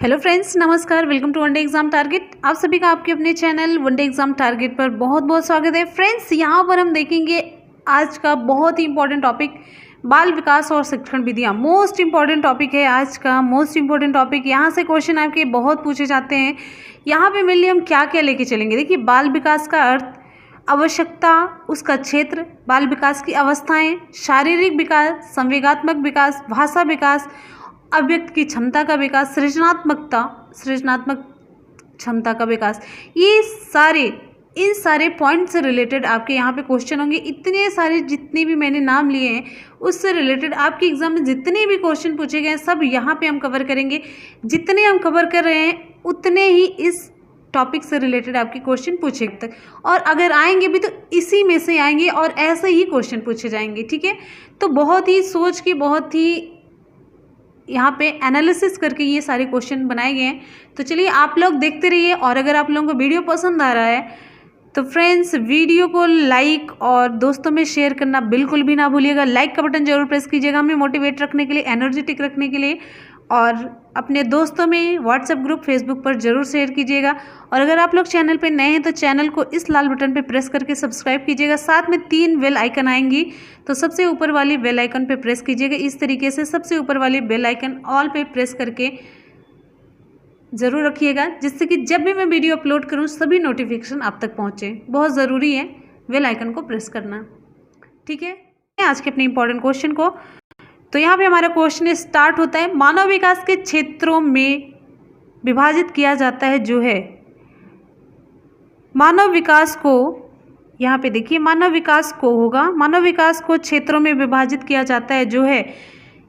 Hello friends, नमस्कार। Welcome to one day exam target. आप सभी का आपके अपने चैनल वनडे एग्जाम टारगेट पर बहुत बहुत स्वागत है। फ्रेंड्स, यहाँ पर हम देखेंगे आज का बहुत ही इंपॉर्टेंट टॉपिक बाल विकास और शिक्षण विधियाँ। मोस्ट इंपॉर्टेंट टॉपिक है आज का, मोस्ट इंपॉर्टेंट टॉपिक। यहाँ से क्वेश्चन आपके बहुत पूछे जाते हैं। यहाँ पे मेनली हम क्या क्या लेके चलेंगे। देखिए, बाल विकास का अर्थ, आवश्यकता, उसका क्षेत्र, बाल विकास की अवस्थाएं, शारीरिक विकास, संवेगात्मक विकास, भाषा विकास, अभिव्यक्ति की क्षमता का विकास, सृजनात्मक क्षमता का विकास। इन सारे पॉइंट से रिलेटेड आपके यहाँ पे क्वेश्चन होंगे। इतने सारे जितने भी मैंने नाम लिए हैं उससे रिलेटेड आपके एग्जाम में जितने भी क्वेश्चन पूछे गए हैं सब यहाँ पे हम कवर करेंगे। जितने हम कवर कर रहे हैं उतने ही इस टॉपिक से रिलेटेड आपके क्वेश्चन पूछे तक, और अगर आएंगे भी तो इसी में से आएंगे और ऐसे ही क्वेश्चन पूछे जाएंगे। ठीक है, तो बहुत ही सोच के, बहुत ही यहाँ पे एनालिसिस करके ये सारे क्वेश्चन बनाए गए हैं। तो चलिए आप लोग देखते रहिए, और अगर आप लोगों को वीडियो पसंद आ रहा है तो फ्रेंड्स वीडियो को लाइक और दोस्तों में शेयर करना बिल्कुल भी ना भूलिएगा। लाइक का बटन जरूर प्रेस कीजिएगा हमें मोटिवेट रखने के लिए, एनर्जेटिक रखने के लिए, और अपने दोस्तों में व्हाट्सएप ग्रुप, फेसबुक पर जरूर शेयर कीजिएगा। और अगर आप लोग चैनल पे नए हैं तो चैनल को इस लाल बटन पे प्रेस करके सब्सक्राइब कीजिएगा। साथ में 3 बेल आइकन आएंगी, तो सबसे ऊपर वाली बेल आइकन पे प्रेस कीजिएगा। इस तरीके से सबसे ऊपर वाली बेल आइकन ऑल पे प्रेस करके ज़रूर रखिएगा, जिससे कि जब भी मैं वीडियो अपलोड करूँ सभी नोटिफिकेशन आप तक पहुँचे। बहुत ज़रूरी है बेल आइकन को प्रेस करना। ठीक है, आज के अपने इंपॉर्टेंट क्वेश्चन को, तो यहाँ पे हमारा क्वेश्चन स्टार्ट होता है। मानव विकास के क्षेत्रों में विभाजित किया जाता है जो है, मानव विकास को, यहाँ पे देखिए मानव विकास को होगा, मानव विकास को क्षेत्रों में विभाजित किया जाता है जो है।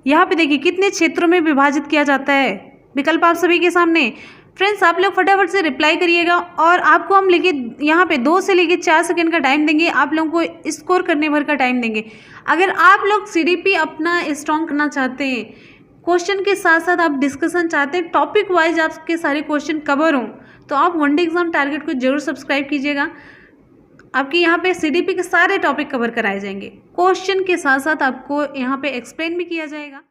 यहाँ पे देखिए कितने क्षेत्रों में विभाजित किया जाता है, विकल्प आप सभी के सामने। फ्रेंड्स, आप लोग फटाफट से रिप्लाई करिएगा, और आपको हम यहाँ पे 2 से लेके 4 सेकंड का टाइम देंगे। आप लोगों को स्कोर करने भर का टाइम देंगे। अगर आप लोग सीडीपी अपना स्ट्रॉन्ग करना चाहते हैं, क्वेश्चन के साथ साथ आप डिस्कशन चाहते हैं, टॉपिक वाइज आपके सारे क्वेश्चन कवर हों, तो आप वनडे एग्जाम टारगेट को जरूर सब्सक्राइब कीजिएगा। आपके यहाँ पे सीडीपी के सारे टॉपिक कवर कराए जाएंगे, क्वेश्चन के साथ साथ आपको यहाँ पे एक्सप्लेन भी किया जाएगा।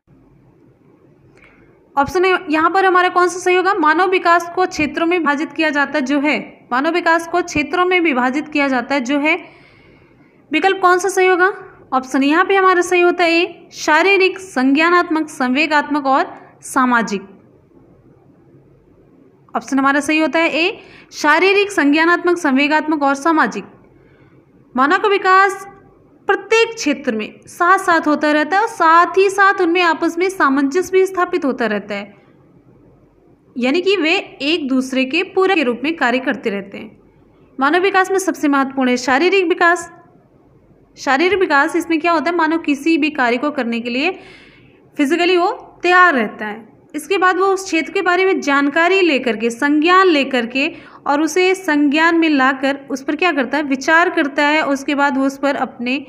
ऑप्शन यहाँ पर हमारा कौन सा सही होगा? मानव विकास को क्षेत्रों में विभाजित किया जाता है जो है, मानव विकास को क्षेत्रों में विभाजित किया जाता है जो है। विकल्प कौन सा सही होगा? ऑप्शन यहाँ पे हमारा सही होता है ए, शारीरिक, संज्ञानात्मक, संवेगात्मक और सामाजिक। ऑप्शन हमारा सही होता है ए, शारीरिक, संज्ञानात्मक, संवेगात्मक और सामाजिक। मानव का विकास प्रत्येक क्षेत्र में साथ साथ होता रहता है, और साथ ही साथ उनमें आपस में सामंजस्य भी स्थापित होता रहता है, यानी कि वे एक दूसरे के पूरक के रूप में कार्य करते रहते हैं। मानव विकास में सबसे महत्वपूर्ण है शारीरिक विकास। शारीरिक विकास, इसमें क्या होता है, मानव किसी भी कार्य को करने के लिए फिजिकली वो तैयार रहता है। इसके बाद वो उस क्षेत्र के बारे में जानकारी लेकर के, संज्ञान लेकर के, और उसे संज्ञान में लाकर उस पर क्या करता है, विचार करता है। उसके बाद वो उस पर अपने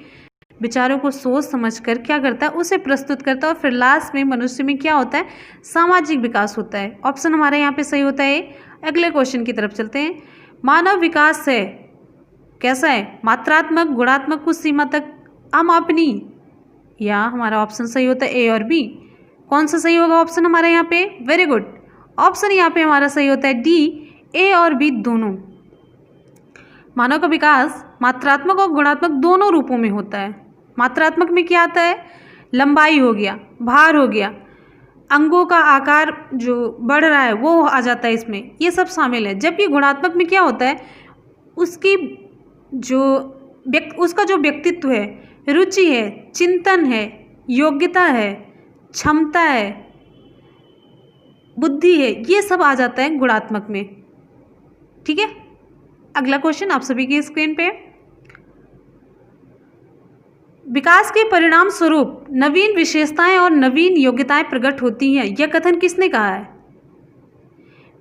विचारों को सोच समझकर क्या करता है, उसे प्रस्तुत करता है। और फिर लास्ट में मनुष्य में क्या होता है, सामाजिक विकास होता है। ऑप्शन हमारे यहाँ पे सही होता है। अगले क्वेश्चन की तरफ चलते हैं। मानव विकास है कैसा है, मात्रात्मक, गुणात्मक, कुछ सीमा तक अमापनी, या हमारा ऑप्शन सही होता है ए और बी। कौन सा सही होगा ऑप्शन हमारे यहाँ पे? वेरी गुड, ऑप्शन यहाँ पे हमारा सही होता है डी, ए और बी दोनों। मानव का विकास मात्रात्मक और गुणात्मक दोनों रूपों में होता है। मात्रात्मक में क्या आता है, लंबाई हो गया, भार हो गया, अंगों का आकार जो बढ़ रहा है वो आ जाता है इसमें, ये सब शामिल है। जबकि गुणात्मक में क्या होता है, उसकी उसका जो व्यक्तित्व है, रुचि है, चिंतन है, योग्यता है, क्षमता है, बुद्धि है, ये सब आ जाता है गुणात्मक में। ठीक है, अगला क्वेश्चन आप सभी की स्क्रीन पे। विकास के परिणाम स्वरूप नवीन विशेषताएं और नवीन योग्यताएं प्रकट होती हैं, यह कथन किसने कहा है?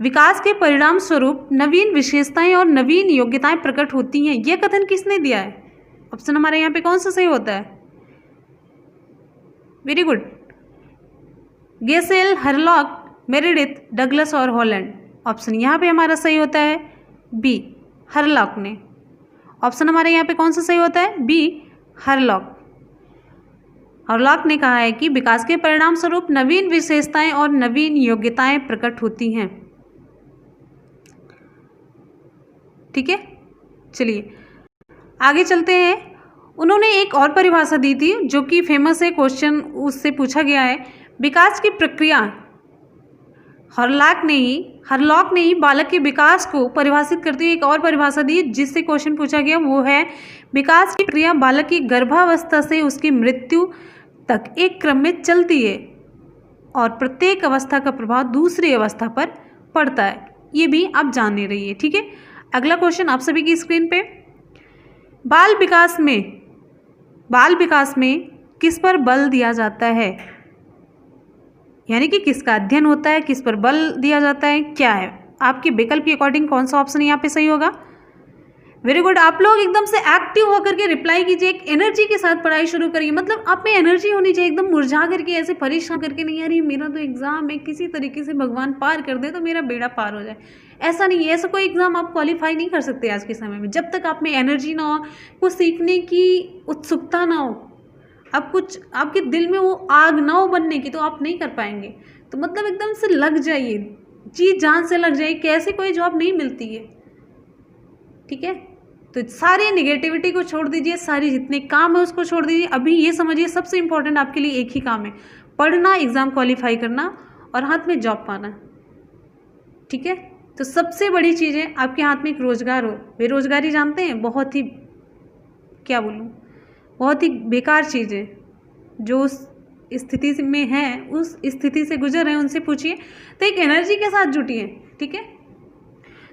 विकास के परिणाम स्वरूप नवीन विशेषताएं और नवीन योग्यताएं प्रकट होती हैं, यह कथन किसने दिया है? ऑप्शन हमारे यहाँ पे कौन सा सही होता है? Very good, Gesell, Hurlock, Meredith, Douglas और हॉलैंड। ऑप्शन यहाँ पे हमारा सही होता है बी, हरलॉक ने। ऑप्शन हमारे यहाँ पे कौन सा सही होता है? B, Hurlock. हॉरलॉक ने कहा है कि विकास के परिणाम स्वरूप नवीन विशेषताएं और नवीन योग्यताएं प्रकट होती हैं। ठीक है, चलिए आगे चलते हैं। उन्होंने एक और परिभाषा दी थी जो कि फेमस है, क्वेश्चन उससे पूछा गया है। विकास की प्रक्रिया, हॉरलॉक ने ही बालक के विकास को परिभाषित करते हुए एक और परिभाषा दी जिससे क्वेश्चन पूछा गया, वो है विकास की प्रक्रिया बालक की गर्भावस्था से उसकी मृत्यु तक एक क्रम में चलती है और प्रत्येक अवस्था का प्रभाव दूसरी अवस्था पर पड़ता है। ये भी आप जान रही ठीक है। अगला क्वेश्चन आप सभी की स्क्रीन पे, बाल विकास में किस पर बल दिया जाता है, यानी कि किसका अध्ययन होता है, किस पर बल दिया जाता है, क्या है? आपके विकल्प के अकॉर्डिंग कौन सा ऑप्शन यहाँ पे सही होगा? Very good. आप लोग एकदम से एक्टिव होकर के रिप्लाई कीजिए, एक एनर्जी के साथ पढ़ाई शुरू करिए। मतलब आप में एनर्जी होनी चाहिए, एकदम मुरझा करके ऐसे परेशान करके नहीं, यार ये मेरा तो एग्जाम है, किसी तरीके से भगवान पार कर दे तो मेरा बेड़ा पार हो जाए। ऐसा नहीं है, ऐसा कोई एग्जाम आप क्वालिफाई नहीं कर सकते आज के समय में जब तक आप में एनर्जी ना हो, कुछ सीखने की उत्सुकता ना हो, अब कुछ आपके दिल में वो आग ना हो बनने की, तो आप नहीं कर पाएंगे। तो मतलब एकदम से लग जाइए, जी जान से लग जाइए, कैसे कोई जॉब नहीं मिलती है। ठीक है, तो सारी नेगेटिविटी को छोड़ दीजिए, सारी जितने काम है उसको छोड़ दीजिए। अभी ये समझिए सबसे इंपॉर्टेंट आपके लिए एक ही काम है, पढ़ना, एग्जाम क्वालिफाई करना और हाथ में जॉब पाना। ठीक है, तो सबसे बड़ी चीज़ है आपके हाथ में एक रोजगार हो। बेरोजगारी जानते हैं, बहुत ही क्या बोलूँ, बहुत ही बेकार चीज़ है। जो उस स्थिति में है, उस स्थिति से गुजर रहे हैं, उनसे पूछिए, तो एक एनर्जी के साथ जुटिए। ठीक है,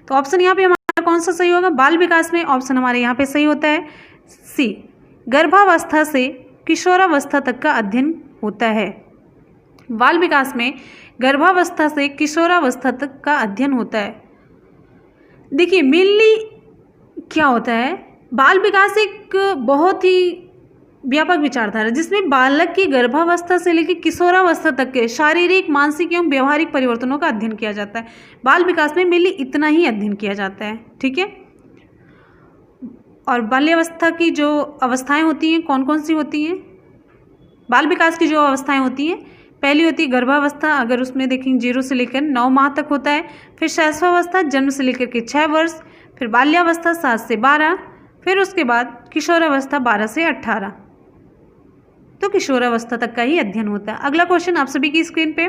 तो ऑप्शन यहाँ पे हमारा कौन सा सही होगा? बाल विकास में ऑप्शन हमारे यहाँ पे सही होता है सी, गर्भावस्था से किशोरावस्था तक का अध्ययन होता है। बाल विकास में गर्भावस्था से किशोरावस्था तक का अध्ययन होता है। देखिए मेनली क्या होता है, बाल विकास एक बहुत ही व्यापक विचारधारा जिसमें बालक की गर्भावस्था से लेकर किशोरावस्था तक के शारीरिक, मानसिक एवं व्यवहारिक परिवर्तनों का अध्ययन किया जाता है। बाल विकास में मेनली इतना ही अध्ययन किया जाता है। ठीक है, और बाल्यावस्था की जो अवस्थाएं होती हैं कौन कौन सी होती हैं? बाल विकास की जो अवस्थाएं होती हैं, पहली होती है गर्भावस्था, अगर उसमें देखेंगे 0 से लेकर 9 माह तक होता है। फिर शैशवावस्था जन्म से लेकर के 6 वर्ष, फिर बाल्यावस्था 7 से 12, फिर उसके बाद किशोरावस्था 12 से 18। तो किशोरावस्था तक का ही अध्ययन होता है। अगला क्वेश्चन आप सभी की स्क्रीन पे,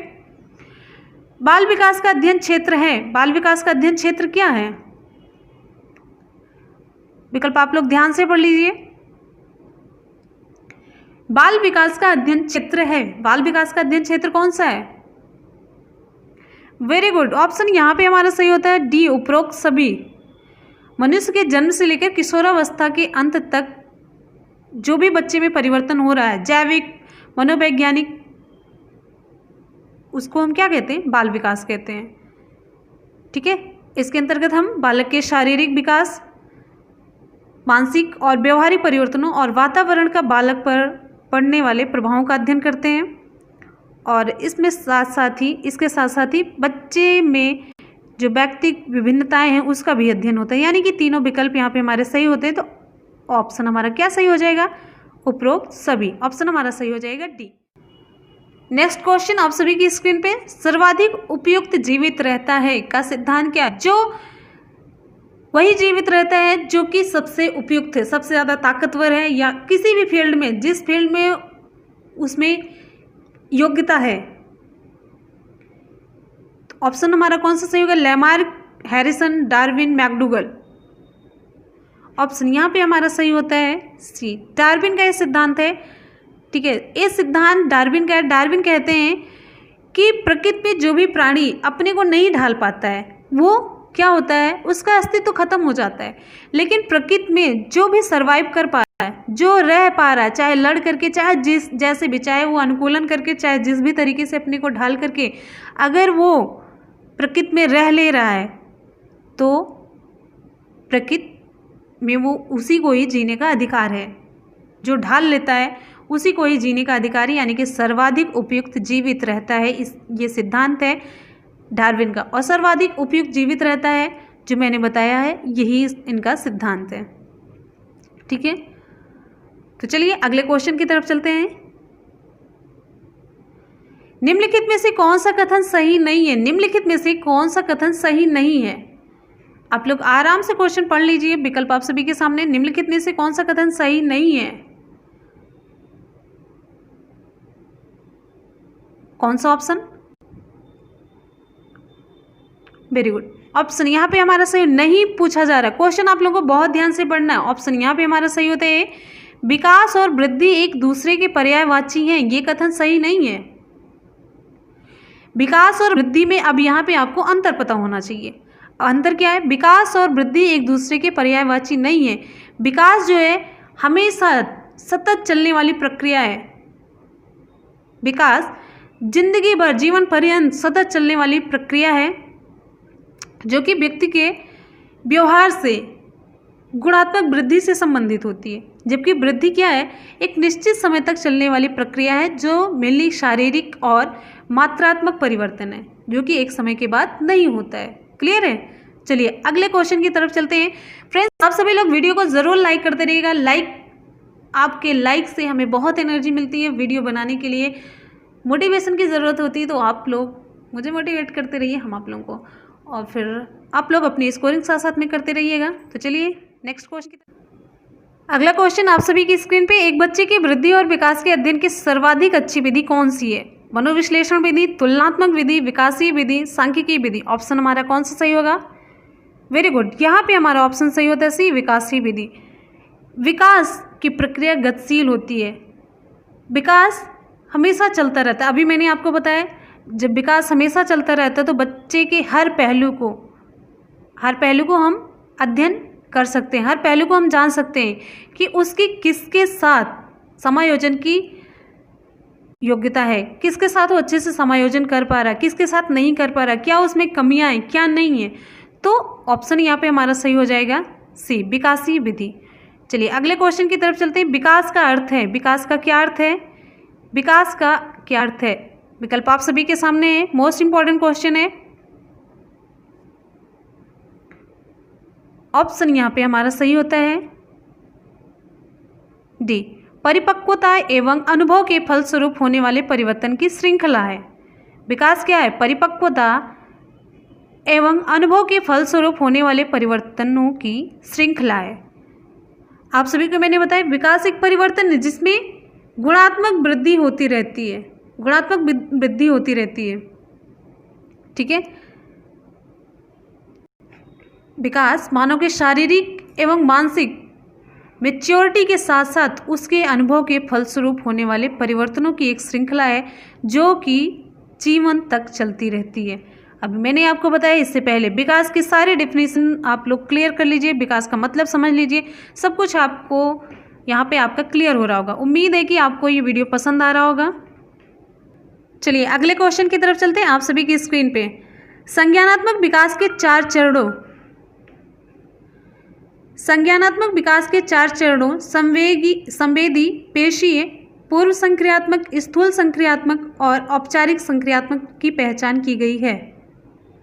बाल विकास का अध्ययन क्षेत्र है, बाल विकास का अध्ययन क्षेत्र क्या है? विकल्प आप लोग ध्यान से पढ़ लीजिए। बाल विकास का अध्ययन क्षेत्र है, बाल विकास का अध्ययन क्षेत्र कौन सा है? वेरी गुड, ऑप्शन यहाँ पे हमारा सही होता है डी, उपरोक्त सभी। मनुष्य के जन्म से लेकर किशोरावस्था के अंत तक जो भी बच्चे में परिवर्तन हो रहा है, जैविक, मनोवैज्ञानिक, उसको हम क्या कहते हैं? बाल विकास कहते हैं। ठीक है, इसके अंतर्गत हम बालक के शारीरिक विकास, मानसिक और व्यवहारिक परिवर्तनों और वातावरण का बालक पर पड़ने वाले प्रभावों का अध्ययन करते हैं। और इसमें इसके साथ साथ ही बच्चे में जो व्यक्तिगत विभिन्नताएं हैं उसका भी अध्ययन होता है। यानी कि तीनों विकल्प यहाँ पे हमारे सही होते हैं। तो ऑप्शन हमारा क्या सही हो जाएगा? उपरोक्त सभी। ऑप्शन हमारा सही हो जाएगा डी। नेक्स्ट क्वेश्चन आप सभी की स्क्रीन पे, सर्वाधिक उपयुक्त जीवित रहता है का सिद्धांत क्या है? जो वही जीवित रहता है जो कि सबसे उपयुक्त है, सबसे ज़्यादा ताकतवर है, या किसी भी फील्ड में, जिस फील्ड में उसमें योग्यता है। ऑप्शन हमारा कौन सा सही होगा? Lamarck, Harrison, Darwin, McDougall. Option यहाँ पे हमारा सही होता है सी, डार्विन का ये सिद्धांत है। ठीक है, ये सिद्धांत डार्विन का है। डार्विन कहते हैं कि प्रकृति में जो भी प्राणी अपने को नहीं ढाल पाता है वो क्या होता है, उसका अस्तित्व खत्म हो जाता है। लेकिन प्रकृति में जो भी सरवाइव कर पा रहा है, जो रह पा रहा है, चाहे लड़ करके, चाहे जिस जैसे भी, चाहे वो अनुकूलन करके, चाहे जिस भी तरीके से अपने को ढाल करके, अगर वो प्रकृति में रह ले रहा है तो प्रकृति में वो उसी को ही जीने का अधिकार है। जो ढाल लेता है उसी को ही जीने का अधिकार है, यानी कि सर्वाधिक उपयुक्त जीवित रहता है। ये सिद्धांत है डार्विन का। और सर्वाधिक उपयुक्त जीवित रहता है जो मैंने बताया है, यही इनका सिद्धांत है। ठीक है, तो चलिए अगले क्वेश्चन की तरफ चलते हैं। निम्नलिखित में से कौन सा कथन सही नहीं है? निम्नलिखित में से कौन सा कथन सही नहीं है? आप लोग आराम से क्वेश्चन पढ़ लीजिए, विकल्प आप सभी के सामने। निम्नलिखित में से कौन सा कथन सही नहीं है? कौन सा ऑप्शन? Very good. ऑप्शन यहाँ पे हमारा सही नहीं पूछा जा रहा। क्वेश्चन आप लोगों को बहुत ध्यान से पढ़ना है। ऑप्शन यहाँ पे हमारा सही होता है विकास और वृद्धि एक दूसरे के पर्यायवाची हैं। ये कथन सही नहीं है। विकास और वृद्धि में अब यहाँ पे आपको अंतर पता होना चाहिए। अंतर क्या है? विकास और वृद्धि एक दूसरे के पर्यायवाची नहीं है। विकास जो है हमेशा सतत चलने वाली प्रक्रिया है। विकास जिंदगी भर, जीवन पर्यंत सतत चलने वाली प्रक्रिया है, जो कि व्यक्ति के व्यवहार से गुणात्मक वृद्धि से संबंधित होती है। जबकि वृद्धि क्या है? एक निश्चित समय तक चलने वाली प्रक्रिया है, जो मेनली शारीरिक और मात्रात्मक परिवर्तन है, जो कि एक समय के बाद नहीं होता है। क्लियर है? चलिए अगले क्वेश्चन की तरफ चलते हैं। फ्रेंड्स, आप सभी लोग वीडियो को ज़रूर लाइक करते रहिएगा। आपके लाइक से हमें बहुत एनर्जी मिलती है वीडियो बनाने के लिए, मोटिवेशन की ज़रूरत होती है। तो आप लोग मुझे मोटिवेट करते रहिए, हम आप लोगों को, और फिर आप लोग अपनी स्कोरिंग साथ साथ में करते रहिएगा। तो चलिए नेक्स्ट क्वेश्चन की तरफ। अगला क्वेश्चन आप सभी की स्क्रीन पे, एक बच्चे की वृद्धि और विकास के अध्ययन की सर्वाधिक अच्छी विधि कौन सी है? मनोविश्लेषण विधि, तुलनात्मक विधि, विकासीय विधि, सांख्यिकीय विधि। ऑप्शन हमारा कौन सा सही होगा? Very good. यहाँ पे हमारा ऑप्शन सही होता है सी, विकासीय विधि। विकास की प्रक्रिया गतिशील होती है। विकास हमेशा चलता रहता है। अभी मैंने आपको बताया, जब विकास हमेशा चलता रहता है तो बच्चे के हर पहलू को हम अध्ययन कर सकते हैं, हर पहलू को हम जान सकते हैं कि उसकी किसके साथ समायोजन की योग्यता है, किसके साथ वो अच्छे से समायोजन कर पा रहा है, किसके साथ नहीं कर पा रहा, क्या उसमें कमियां हैं, क्या नहीं है। तो ऑप्शन यहाँ पे हमारा सही हो जाएगा सी, विकासीय विधि। चलिए अगले क्वेश्चन की तरफ चलते हैं। विकास का अर्थ है, विकास का क्या अर्थ है? विकास का क्या अर्थ है? विकल्प आप सभी के सामने है, मोस्ट इंपॉर्टेंट क्वेश्चन है। ऑप्शन यहाँ पे हमारा सही होता है डी, परिपक्वता एवं अनुभव के फलस्वरूप होने वाले परिवर्तन की श्रृंखला है। विकास क्या है? परिपक्वता एवं अनुभव के फलस्वरूप होने वाले परिवर्तनों की श्रृंखला है। आप सभी को मैंने बताया विकास एक परिवर्तन है जिसमें गुणात्मक वृद्धि होती रहती है, गुणात्मक वृद्धि होती रहती है। ठीक है। विकास मानव के शारीरिक एवं मानसिक मैच्योरिटी के साथ साथ उसके अनुभव के फलस्वरूप होने वाले परिवर्तनों की एक श्रृंखला है, जो कि जीवन तक चलती रहती है। अभी मैंने आपको बताया, इससे पहले विकास के सारे डेफिनेशन आप लोग क्लियर कर लीजिए, विकास का मतलब समझ लीजिए, सब कुछ आपको यहाँ पे आपका क्लियर हो रहा होगा। उम्मीद है कि आपको ये वीडियो पसंद आ रहा होगा। चलिए अगले क्वेश्चन की तरफ चलते हैं। आप सभी की स्क्रीन पे संज्ञानात्मक विकास के 4 चरणों, संज्ञानात्मक विकास के 4 चरणों संवेदी, पेशीय, पूर्व संक्रियात्मक, स्थूल संक्रियात्मक और औपचारिक संक्रियात्मक की पहचान की गई है।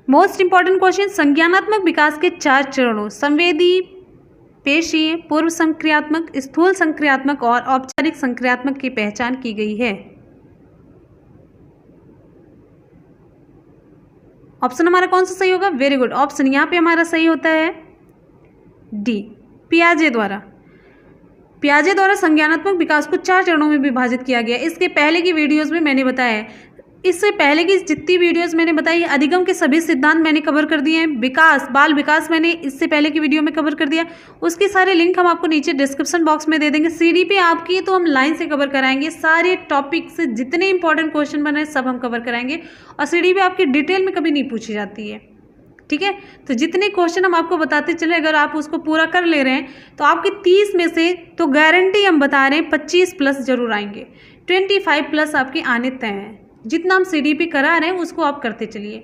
मोस्ट इंपॉर्टेंट क्वेश्चन, संज्ञानात्मक विकास के 4 चरणों संवेदी, पेशीय, पूर्व संक्रियात्मक, स्थूल संक्रियात्मक और औपचारिक संक्रियात्मक की पहचान की गई है। ऑप्शन हमारा कौन सा सही होगा? Very good. ऑप्शन यहाँ पे हमारा सही होता है डी, पियाजे द्वारा। पियाजे द्वारा संज्ञानात्मक विकास को 4 चरणों में विभाजित किया गया। इसके पहले की वीडियोस में मैंने बताया है, इससे पहले की जितनी वीडियोस मैंने बताई, अधिगम के सभी सिद्धांत मैंने कवर कर दिए हैं। विकास, बाल विकास मैंने इससे पहले की वीडियो में कवर कर दिया। उसके सारे लिंक हम आपको नीचे डिस्क्रिप्शन बॉक्स में दे देंगे। सीडी पे आपकी तो हम लाइन से कवर कराएंगे, सारे टॉपिक से जितने इंपॉर्टेंट क्वेश्चन बने सब हम कवर कराएंगे, और सीडी पे आपकी डिटेल में कभी नहीं पूछी जाती है। ठीक है। तो जितने क्वेश्चन हम आपको बताते चले, अगर आप उसको पूरा कर ले रहे हैं तो आपके 30 में से तो गारंटी हम बता रहे हैं 25 प्लस जरूर आएंगे, 25 प्लस आपके आने तय हैं। जितना हम सीडीपी करा रहे हैं उसको आप करते चलिए।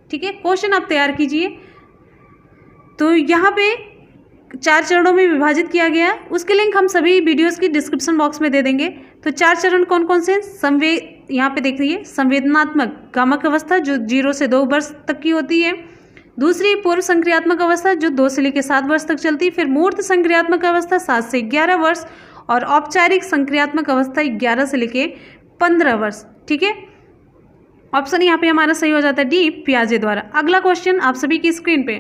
ठीक है, क्वेश्चन आप तैयार कीजिए। तो यहाँ पे 4 चरणों में विभाजित किया गया, उसके लिंक हम सभी वीडियोस की डिस्क्रिप्शन बॉक्स में दे देंगे। तो 4 चरण कौन कौन से? यहाँ पे देखिए, संवेदनात्मक गामक अवस्था जो 0 से 2 वर्ष तक की होती है। दूसरी पूर्व संक्रियात्मक अवस्था जो 2 से लेकर 7 वर्ष तक चलती है। फिर मूर्त संक्रियात्मक अवस्था 7 से 11 वर्ष, और औपचारिक संक्रियात्मक अवस्था 11 से लेकर 15 वर्ष। ठीक है, ऑप्शन यहाँ पे हमारा सही हो जाता है डी, पियाजे द्वारा। अगला क्वेश्चन आप सभी की स्क्रीन पे,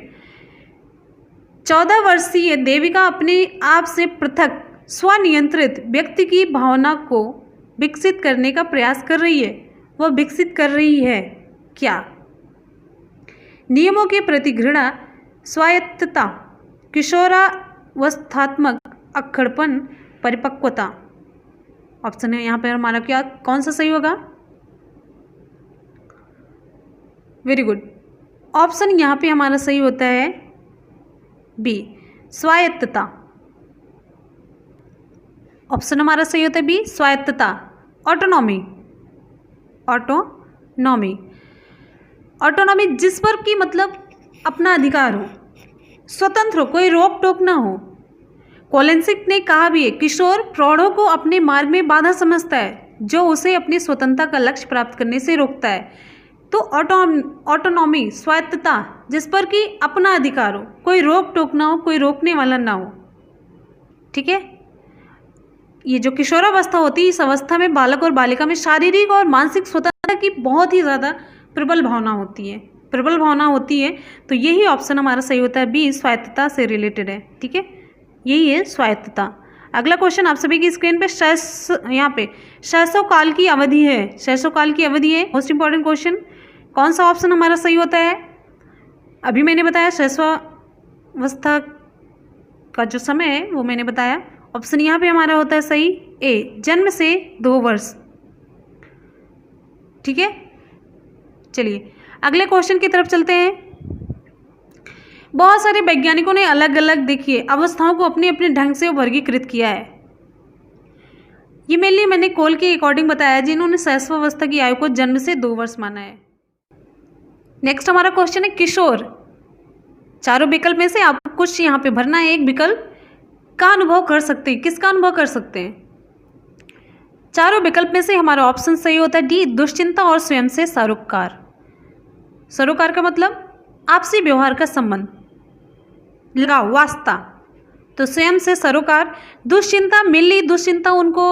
14 वर्षीय देविका अपने आप से पृथक स्वनियंत्रित व्यक्ति की भावना को विकसित करने का प्रयास कर रही है। वह विकसित कर रही है क्या? नियमों के प्रति घृणा, स्वायत्तता, किशोरावस्थात्मक अक्खड़पन, परिपक्वता। ऑप्शन है यहाँ पर हमारा क्या, कौन सा सही होगा? Very good. ऑप्शन यहाँ पे हमारा सही होता है बी, स्वायत्तता। ऑप्शन हमारा सही होता है बी, स्वायत्तता, ऑटोनॉमी। ऑटोनॉमी, ऑटोनॉमी जिस पर कि मतलब अपना अधिकार हो, स्वतंत्र हो, कोई रोक टोक ना हो। कोलेंसिक ने कहा भी है, किशोर प्रौढ़ों को अपने मार्ग में बाधा समझता है जो उसे अपनी स्वतंत्रता का लक्ष्य प्राप्त करने से रोकता है। तो ऑटोनॉमी, स्वायत्तता जिस पर कि अपना अधिकार हो, कोई रोक टोक ना हो, कोई रोकने वाला ना हो। ठीक है, ये जो किशोरावस्था होती है, इस अवस्था में बालक और बालिका में शारीरिक और मानसिक स्वतंत्रता की बहुत ही ज़्यादा प्रबल भावना होती है, प्रबल भावना होती है। तो यही ऑप्शन हमारा सही होता है बी, स्वायत्तता से रिलेटेड है। ठीक है, यही है स्वायत्तता। अगला क्वेश्चन आप सभी की स्क्रीन पे, यहाँ पे शैशवकाल की अवधि है, शैशवकाल की अवधि है, मोस्ट इंपॉर्टेंट क्वेश्चन। कौन सा ऑप्शन हमारा सही होता है? अभी मैंने बताया शैशवावस्था का जो समय है वो मैंने बताया। ऑप्शन यहाँ पे हमारा होता है सही ए, जन्म से 2 वर्ष। ठीक है, चलिए अगले क्वेश्चन की तरफ चलते हैं। बहुत सारे वैज्ञानिकों ने अलग अलग देखिए अवस्थाओं को अपने अपने ढंग से वर्गीकृत किया है। ये मेनली मैंने कोल के अकॉर्डिंग बताया, जिन्होंने शैशवावस्था की आयु को जन्म से 2 वर्ष माना है। नेक्स्ट हमारा क्वेश्चन है किशोर। चारों विकल्प में से आपको कुछ यहाँ पे भरना है, एक विकल्प का अनुभव कर सकते हैं। किसका अनुभव कर सकते हैं? चारों विकल्प में से हमारा ऑप्शन सही होता है डी, दुश्चिंता और स्वयं से सरोकार। सरोकार का मतलब आपसी व्यवहार का संबंध, लगाव, वास्ता। तो स्वयं से सरोकार। दुश्चिंता, मेनली दुश्चिंता उनको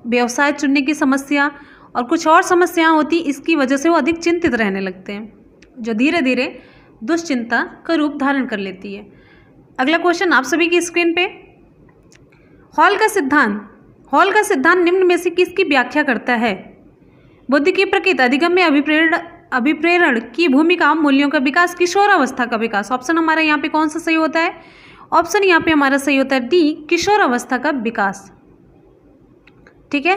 व्यवसाय चुनने की समस्या और कुछ और समस्याएं होती, इसकी वजह से वो अधिक चिंतित रहने लगते हैं, जो धीरे धीरे दुश्चिंता का रूप धारण कर लेती है। अगला क्वेश्चन आप सभी की स्क्रीन पे, हॉल का सिद्धांत। हॉल का सिद्धांत निम्न में से किसकी व्याख्या करता है? बुद्धि की प्रकृति, अधिगम में अभिप्रेरण की भूमिका, मूल्यों का विकास, किशोरावस्था का विकास। ऑप्शन हमारा यहाँ पे कौन सा सही होता है? ऑप्शन यहाँ पे हमारा सही होता है डी, किशोरावस्था का विकास। ठीक है,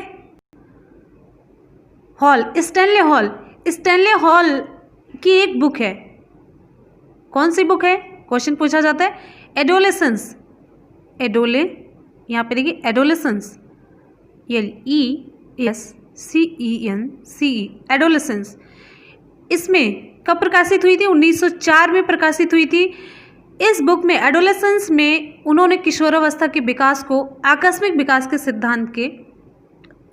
hall, Stanley hall. Stanley hall की एक बुक है, कौन सी बुक है? क्वेश्चन पूछा जाता है, एडोलेसेंस। यहाँ पे देखिए एडोलेसेंस, LESCENCE, एडोलेसेंस। इसमें कब प्रकाशित हुई थी? 1904 में प्रकाशित हुई थी। इस बुक में एडोलेसेंस में उन्होंने किशोरावस्था के विकास को आकस्मिक विकास के सिद्धांत के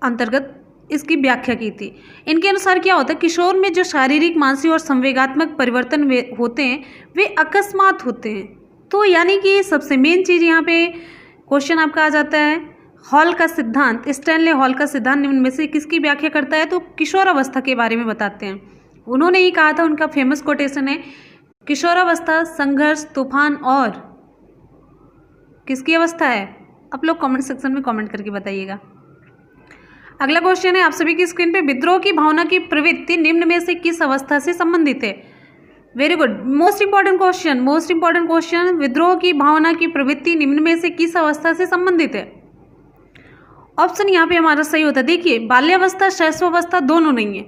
अंतर्गत इसकी व्याख्या की थी। इनके अनुसार क्या होता है, किशोर में जो शारीरिक, मानसिक और संवेगात्मक परिवर्तन होते हैं वे अकस्मात होते हैं। तो यानी कि सबसे मेन चीज़ यहाँ पे क्वेश्चन आपका आ जाता है, हॉल का सिद्धांत, स्टैनले हॉल का सिद्धांत निम्न में से किसकी व्याख्या करता है? तो किशोरावस्था के बारे में बताते हैं। उन्होंने ही कहा था, उनका फेमस कोटेशन है, किशोरावस्था संघर्ष, तूफान और किसकी अवस्था है? आप लोग कमेंट सेक्शन में कमेंट करके बताइएगा। अगला क्वेश्चन है आप सभी की स्क्रीन पे, विद्रोह की भावना की प्रवृत्ति निम्न में से किस अवस्था से संबंधित है? Very good, most important question, most important question. विद्रोह की भावना की प्रवृत्ति निम्न में से किस अवस्था से संबंधित है? ऑप्शन यहाँ पे हमारा सही होता है, देखिए बाल्यावस्था, शैशवावस्था दोनों नहीं है,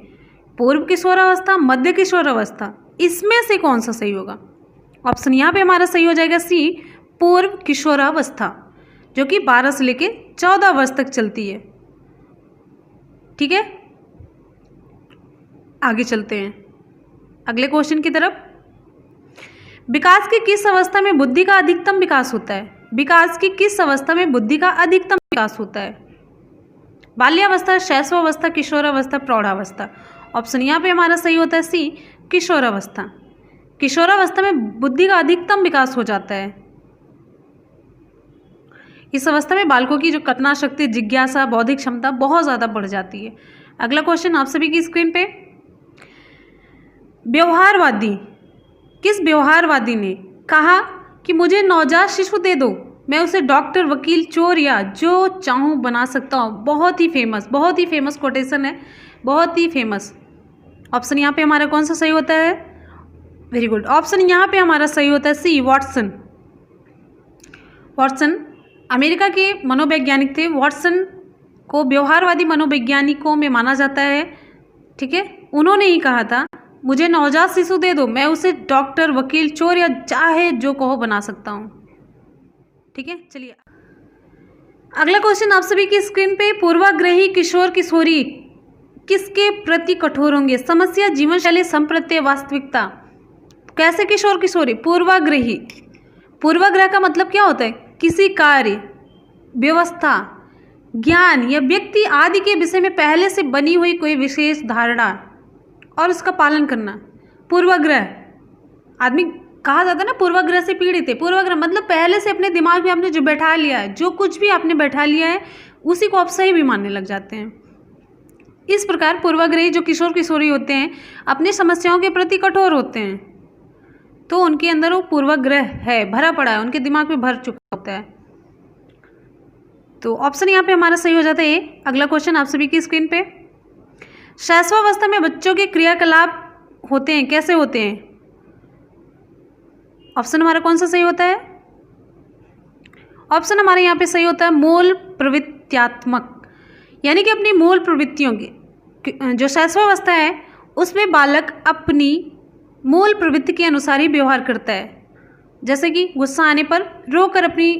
पूर्व किशोरावस्था, मध्य किशोरावस्था, इसमें से कौन सा सही होगा? ऑप्शन यहाँ पे हमारा सही हो जाएगा सी, पूर्व किशोरावस्था, जो कि 12 से लेके 14 वर्ष तक चलती है। ठीक है, आगे चलते हैं अगले क्वेश्चन की तरफ। विकास की किस अवस्था में बुद्धि का अधिकतम विकास होता है? विकास की किस अवस्था में बुद्धि का अधिकतम विकास होता है? बाल्यावस्था, शैशवावस्था, किशोरावस्था, प्रौढ़ावस्था। ऑप्शन यहाँ पे हमारा सही होता है सी, किशोरावस्था। किशोरावस्था में बुद्धि का अधिकतम विकास हो जाता है। इस अवस्था में बालकों की जो कल्पना शक्ति, जिज्ञासा, बौद्धिक क्षमता बहुत ज़्यादा बढ़ जाती है। अगला क्वेश्चन आप सभी की स्क्रीन पे, व्यवहारवादी, किस व्यवहारवादी ने कहा कि मुझे नवजात शिशु दे दो, मैं उसे डॉक्टर, वकील, चोर या जो चाहूँ बना सकता हूँ। बहुत ही फेमस कोटेशन है, बहुत ही फेमस। ऑप्शन यहाँ पे हमारा कौन सा सही होता है? वेरी गुड, ऑप्शन यहाँ पे हमारा सही होता है सी, वॉटसन। वॉटसन अमेरिका के मनोवैज्ञानिक थे। वॉटसन को व्यवहारवादी मनोवैज्ञानिकों में माना जाता है, ठीक है। उन्होंने ही कहा था मुझे नवजात शिशु दे दो, मैं उसे डॉक्टर, वकील, चोर या चाहे जो कहो बना सकता हूँ, ठीक है। चलिए अगला क्वेश्चन आप सभी की स्क्रीन पे, पूर्वाग्रही किशोर किशोरी किसके प्रति कठोर होंगे? समस्या, जीवन शैली, संप्रत्यय, वास्तविकता। कैसे किशोर किशोरी? पूर्वाग्रही। पूर्वाग्रह का मतलब क्या होता है? किसी कार्य, व्यवस्था, ज्ञान या व्यक्ति आदि के विषय में पहले से बनी हुई कोई विशेष धारणा और उसका पालन करना। पूर्वाग्रह आदमी कहा जाता है ना, पूर्वाग्रह से पीड़ित है। पूर्वाग्रह मतलब पहले से अपने दिमाग में आपने जो बैठा लिया है, जो कुछ भी आपने बैठा लिया है उसी को आप सही भी मानने लग जाते हैं। इस प्रकार पूर्वाग्रही जो किशोर किशोरी होते हैं अपनी समस्याओं के प्रति कठोर होते हैं, तो उनके अंदर वो पूर्वाग्रह है, भरा पड़ा है, उनके दिमाग में भर चुका होता है। तो ऑप्शन यहाँ पे हमारा सही हो जाता है। अगला क्वेश्चन आप सभी की स्क्रीन पे, शैशवावस्था में बच्चों के क्रियाकलाप होते हैं, कैसे होते हैं? ऑप्शन हमारा कौन सा सही होता है? ऑप्शन हमारे यहाँ पे सही होता है मूल प्रवृत्त्यात्मक, यानी कि अपनी मूल प्रवृत्तियों की जो शैशवावस्था है उसमें बालक अपनी मूल प्रवृत्ति के अनुसार ही व्यवहार करता है। जैसे कि गुस्सा आने पर रोकर अपनी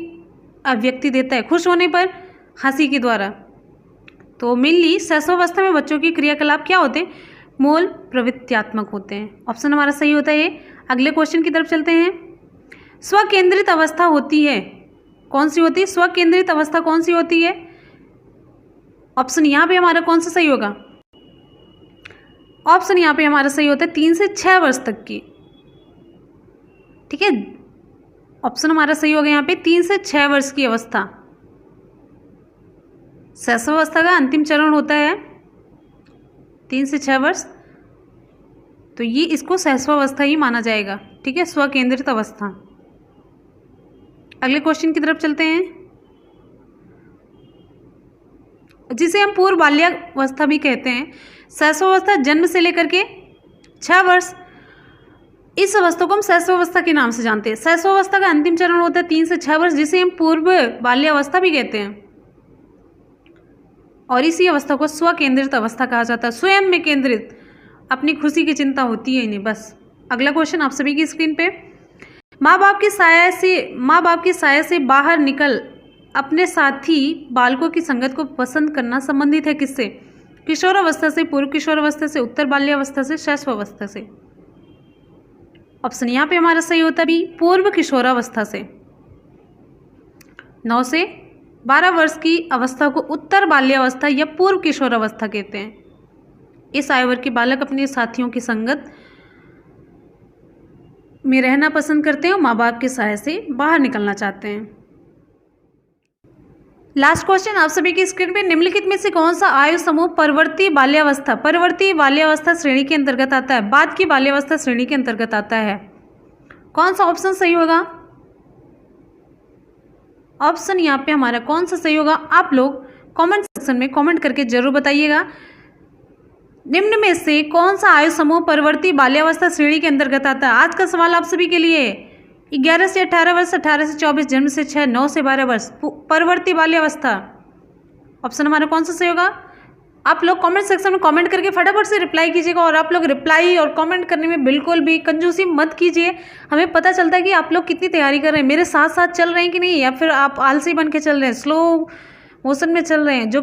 अभिव्यक्ति देता है, खुश होने पर हंसी के द्वारा। तो मेनली शैशवावस्था में बच्चों की क्रियाकलाप क्या होते हैं? मूल प्रवृत्त्यात्मक होते हैं। ऑप्शन हमारा सही होता है। अगले क्वेश्चन की तरफ चलते हैं। स्वकेंद्रित अवस्था होती है, कौन सी होती है? स्वकेंद्रित अवस्था कौन सी होती है? ऑप्शन यहाँ पे हमारा कौन सा सही होगा? ऑप्शन यहाँ पे हमारा सही होता है 3 से 6 वर्ष तक की, ठीक है। ऑप्शन हमारा सही होगा यहाँ पे 3 से 6 वर्ष की अवस्था। शैशवावस्था का अंतिम चरण होता है 3 से 6 वर्ष, तो ये इसको शैशवावस्था ही माना जाएगा, ठीक है, स्वकेंद्रित अवस्था। अगले क्वेश्चन की तरफ चलते हैं, जिसे हम पूर्व बाल्यावस्था भी कहते हैं। शैशवावस्था जन्म से लेकर के 6 वर्ष, इस अवस्था को हम शैशवावस्था के नाम से जानते हैं। शैशवावस्था का अंतिम चरण होता है 3 से 6 वर्ष, जिसे हम पूर्व बाल्यावस्था भी कहते हैं, और इसी अवस्था को स्वकेंद्रित अवस्था कहा जाता है। स्वयं में केंद्रित, अपनी खुशी की चिंता होती है इन्हें, बस। अगला क्वेश्चन आप सभी की स्क्रीन पे, माँ बाप की साया से बाहर निकल अपने साथी बालकों की संगत को पसंद करना संबंधित है किससे? किशोरावस्था से, पूर्व किशोरावस्था से, उत्तर बाल्यावस्था से, शैशवावस्था से। ऑप्शन यहाँ पे हमारा सही होता है बी, पूर्व किशोरावस्था से। 9 से 12 वर्ष की अवस्था को उत्तर बाल्यावस्था या पूर्व किशोरावस्था कहते हैं। इस आयु वर्ग के बालक अपने साथियों की संगत में रहना पसंद करते हैं और माँ बाप के साय से बाहर निकलना चाहते हैं। लास्ट क्वेश्चन आप सभी की स्क्रीन पे, निम्नलिखित में से कौन सा आयु समूह परवर्ती बाल्यावस्था श्रेणी के अंतर्गत आता है? बाद की बाल्यावस्था श्रेणी के अंतर्गत आता है। कौन सा ऑप्शन सही होगा? ऑप्शन यहाँ पे हमारा कौन सा सही होगा? आप लोग कमेंट सेक्शन में कमेंट करके जरूर बताइएगा। निम्न में से कौन सा आयु समूह परवर्ती बाल्यावस्था श्रेणी के अंतर्गत आता है? आज का सवाल आप सभी के लिए, 11 से 18 वर्ष, 18 से 24, जन्म से 6, 9 से 12 वर्ष, परवर्ती बाल्यावस्था। ऑप्शन हमारा कौन सा सही होगा? आप लोग कमेंट सेक्शन में कमेंट करके फटाफट से रिप्लाई कीजिएगा, और आप लोग रिप्लाई और कमेंट करने में बिल्कुल भी कंजूसी मत कीजिए। हमें पता चलता है कि आप लोग कितनी तैयारी कर रहे हैं, मेरे साथ साथ चल रहे हैं कि नहीं, या फिर आप आलसी बन के चल रहे हैं, स्लो मोशन में चल रहे हैं। जो